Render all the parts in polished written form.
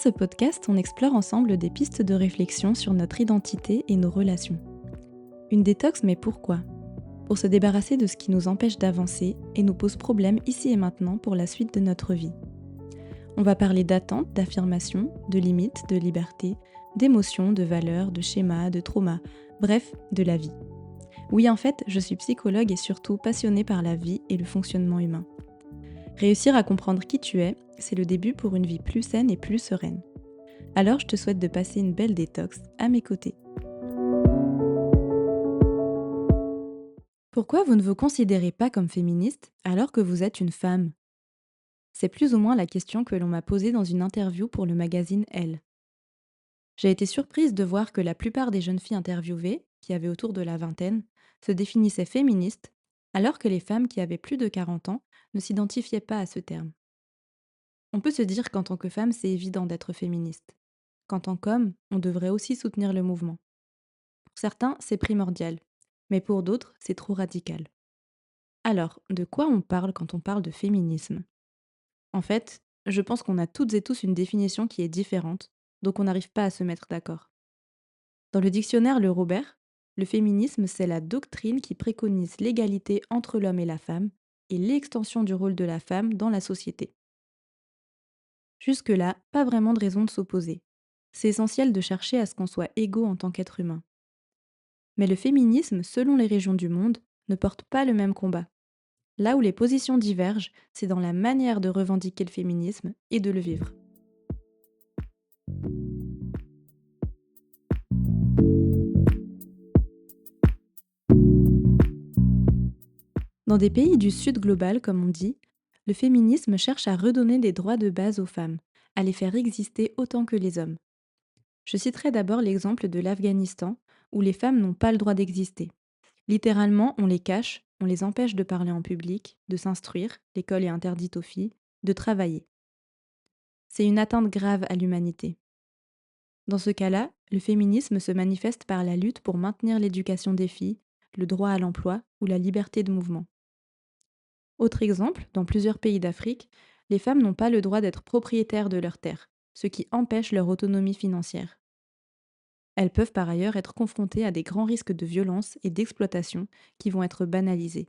ce podcast, on explore ensemble des pistes de réflexion sur notre identité et nos relations. Une détox, mais pourquoi? Pour se débarrasser de ce qui nous empêche d'avancer et nous pose problème ici et maintenant pour la suite de notre vie. On va parler d'attentes, d'affirmations, de limites, de liberté, d'émotions, de valeurs, de schémas, de traumas, bref, de la vie. Oui, en fait, je suis psychologue et surtout passionnée par la vie et le fonctionnement humain. Réussir à comprendre qui tu es, c'est le début pour une vie plus saine et plus sereine. Alors je te souhaite de passer une belle détox à mes côtés. Pourquoi vous ne vous considérez pas comme féministe alors que vous êtes une femme? C'est plus ou moins la question que l'on m'a posée dans une interview pour le magazine Elle. J'ai été surprise de voir que la plupart des jeunes filles interviewées, qui avaient autour de la vingtaine, se définissaient féministes, alors que les femmes qui avaient plus de 40 ans ne s'identifiaient pas à ce terme. On peut se dire qu'en tant que femme, c'est évident d'être féministe. Qu'en tant qu'homme, on devrait aussi soutenir le mouvement. Pour certains, c'est primordial, mais pour d'autres, c'est trop radical. Alors, de quoi on parle quand on parle de féminisme? En fait, je pense qu'on a toutes et tous une définition qui est différente, donc on n'arrive pas à se mettre d'accord. Dans le dictionnaire Le Robert, le féminisme, c'est la doctrine qui préconise l'égalité entre l'homme et la femme et l'extension du rôle de la femme dans la société. Jusque-là, pas vraiment de raison de s'opposer. C'est essentiel de chercher à ce qu'on soit égaux en tant qu'être humain. Mais le féminisme, selon les régions du monde, ne porte pas le même combat. Là où les positions divergent, c'est dans la manière de revendiquer le féminisme et de le vivre. Dans des pays du Sud global, comme on dit, le féminisme cherche à redonner des droits de base aux femmes, à les faire exister autant que les hommes. Je citerai d'abord l'exemple de l'Afghanistan, où les femmes n'ont pas le droit d'exister. Littéralement, on les cache, on les empêche de parler en public, de s'instruire, l'école est interdite aux filles, de travailler. C'est une atteinte grave à l'humanité. Dans ce cas-là, le féminisme se manifeste par la lutte pour maintenir l'éducation des filles, le droit à l'emploi ou la liberté de mouvement. Autre exemple, dans plusieurs pays d'Afrique, les femmes n'ont pas le droit d'être propriétaires de leurs terres, ce qui empêche leur autonomie financière. Elles peuvent par ailleurs être confrontées à des grands risques de violence et d'exploitation qui vont être banalisés.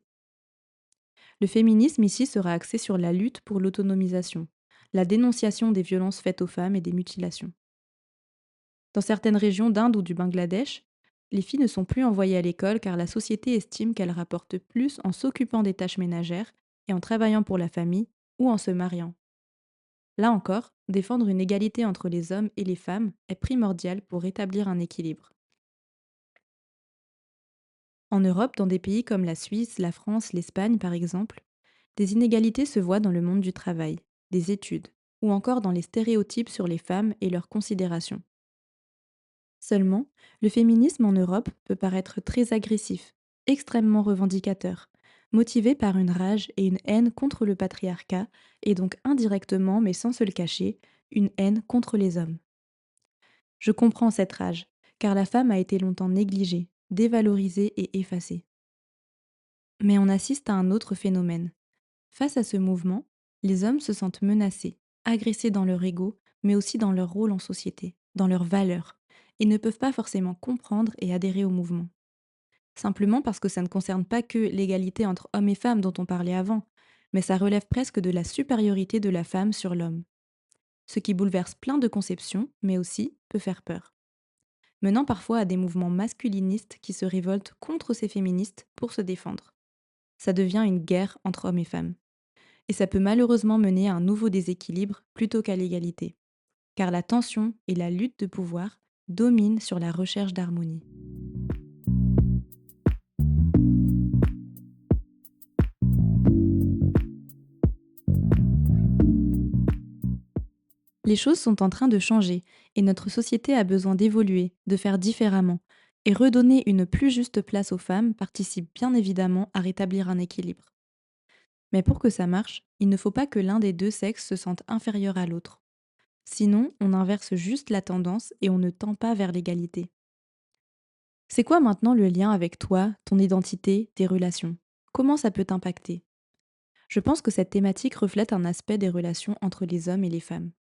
Le féminisme ici sera axé sur la lutte pour l'autonomisation, la dénonciation des violences faites aux femmes et des mutilations. Dans certaines régions d'Inde ou du Bangladesh, les filles ne sont plus envoyées à l'école car la société estime qu'elles rapportent plus en s'occupant des tâches ménagères et en travaillant pour la famille ou en se mariant. Là encore, défendre une égalité entre les hommes et les femmes est primordial pour rétablir un équilibre. En Europe, dans des pays comme la Suisse, la France, l'Espagne par exemple, des inégalités se voient dans le monde du travail, des études, ou encore dans les stéréotypes sur les femmes et leurs considérations. Seulement, le féminisme en Europe peut paraître très agressif, extrêmement revendicateur, motivé par une rage et une haine contre le patriarcat, et donc indirectement, mais sans se le cacher, une haine contre les hommes. Je comprends cette rage, car la femme a été longtemps négligée, dévalorisée et effacée. Mais on assiste à un autre phénomène. Face à ce mouvement, les hommes se sentent menacés, agressés dans leur ego, mais aussi dans leur rôle en société, dans leurs valeurs, et ne peuvent pas forcément comprendre et adhérer au mouvement. Simplement parce que ça ne concerne pas que l'égalité entre hommes et femmes dont on parlait avant, mais ça relève presque de la supériorité de la femme sur l'homme. Ce qui bouleverse plein de conceptions, mais aussi peut faire peur. Menant parfois à des mouvements masculinistes qui se révoltent contre ces féministes pour se défendre. Ça devient une guerre entre hommes et femmes. Et ça peut malheureusement mener à un nouveau déséquilibre plutôt qu'à l'égalité, car la tension et la lutte de pouvoir dominent sur la recherche d'harmonie. Les choses sont en train de changer et notre société a besoin d'évoluer, de faire différemment. Et redonner une plus juste place aux femmes participe bien évidemment à rétablir un équilibre. Mais pour que ça marche, il ne faut pas que l'un des deux sexes se sente inférieur à l'autre. Sinon, on inverse juste la tendance et on ne tend pas vers l'égalité. C'est quoi maintenant le lien avec toi, ton identité, tes relations? Comment ça peut t'impacter? Je pense que cette thématique reflète un aspect des relations entre les hommes et les femmes.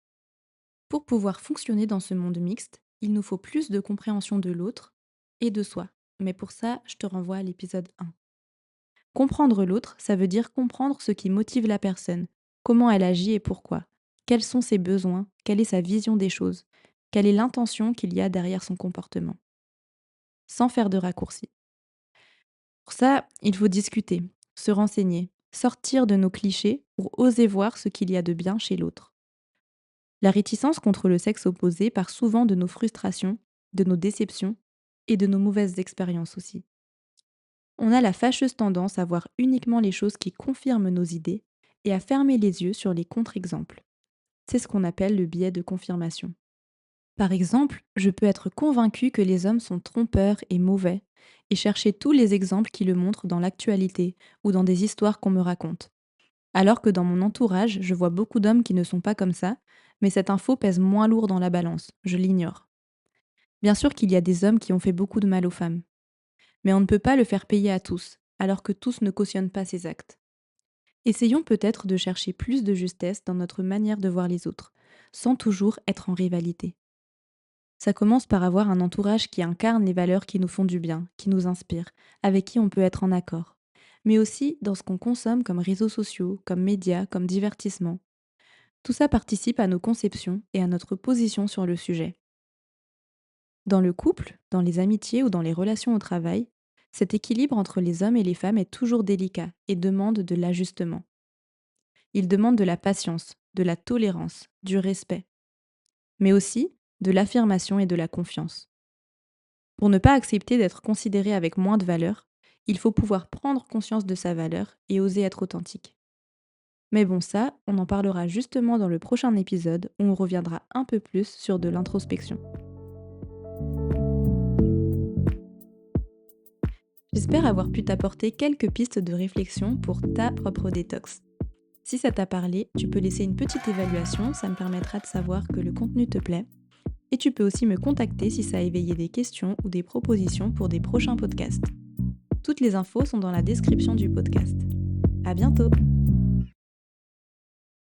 Pour pouvoir fonctionner dans ce monde mixte, il nous faut plus de compréhension de l'autre et de soi. Mais pour ça, je te renvoie à l'épisode 1. Comprendre l'autre, ça veut dire comprendre ce qui motive la personne, comment elle agit et pourquoi, quels sont ses besoins, quelle est sa vision des choses, quelle est l'intention qu'il y a derrière son comportement, sans faire de raccourcis. Pour ça, il faut discuter, se renseigner, sortir de nos clichés pour oser voir ce qu'il y a de bien chez l'autre. La réticence contre le sexe opposé part souvent de nos frustrations, de nos déceptions et de nos mauvaises expériences aussi. On a la fâcheuse tendance à voir uniquement les choses qui confirment nos idées et à fermer les yeux sur les contre-exemples. C'est ce qu'on appelle le biais de confirmation. Par exemple, je peux être convaincue que les hommes sont trompeurs et mauvais et chercher tous les exemples qui le montrent dans l'actualité ou dans des histoires qu'on me raconte. Alors que dans mon entourage, je vois beaucoup d'hommes qui ne sont pas comme ça, mais cette info pèse moins lourd dans la balance, je l'ignore. Bien sûr qu'il y a des hommes qui ont fait beaucoup de mal aux femmes, mais on ne peut pas le faire payer à tous, alors que tous ne cautionnent pas ces actes. Essayons peut-être de chercher plus de justesse dans notre manière de voir les autres, sans toujours être en rivalité. Ça commence par avoir un entourage qui incarne les valeurs qui nous font du bien, qui nous inspirent, avec qui on peut être en accord. Mais aussi dans ce qu'on consomme comme réseaux sociaux, comme médias, comme divertissement. Tout ça participe à nos conceptions et à notre position sur le sujet. Dans le couple, dans les amitiés ou dans les relations au travail, cet équilibre entre les hommes et les femmes est toujours délicat et demande de l'ajustement. Il demande de la patience, de la tolérance, du respect, mais aussi de l'affirmation et de la confiance. Pour ne pas accepter d'être considéré avec moins de valeur, il faut pouvoir prendre conscience de sa valeur et oser être authentique. Mais bon, ça, on en parlera justement dans le prochain épisode où on reviendra un peu plus sur de l'introspection. J'espère avoir pu t'apporter quelques pistes de réflexion pour ta propre détox. Si ça t'a parlé, tu peux laisser une petite évaluation, ça me permettra de savoir que le contenu te plaît. Et tu peux aussi me contacter si ça a éveillé des questions ou des propositions pour des prochains podcasts. Toutes les infos sont dans la description du podcast. À bientôt!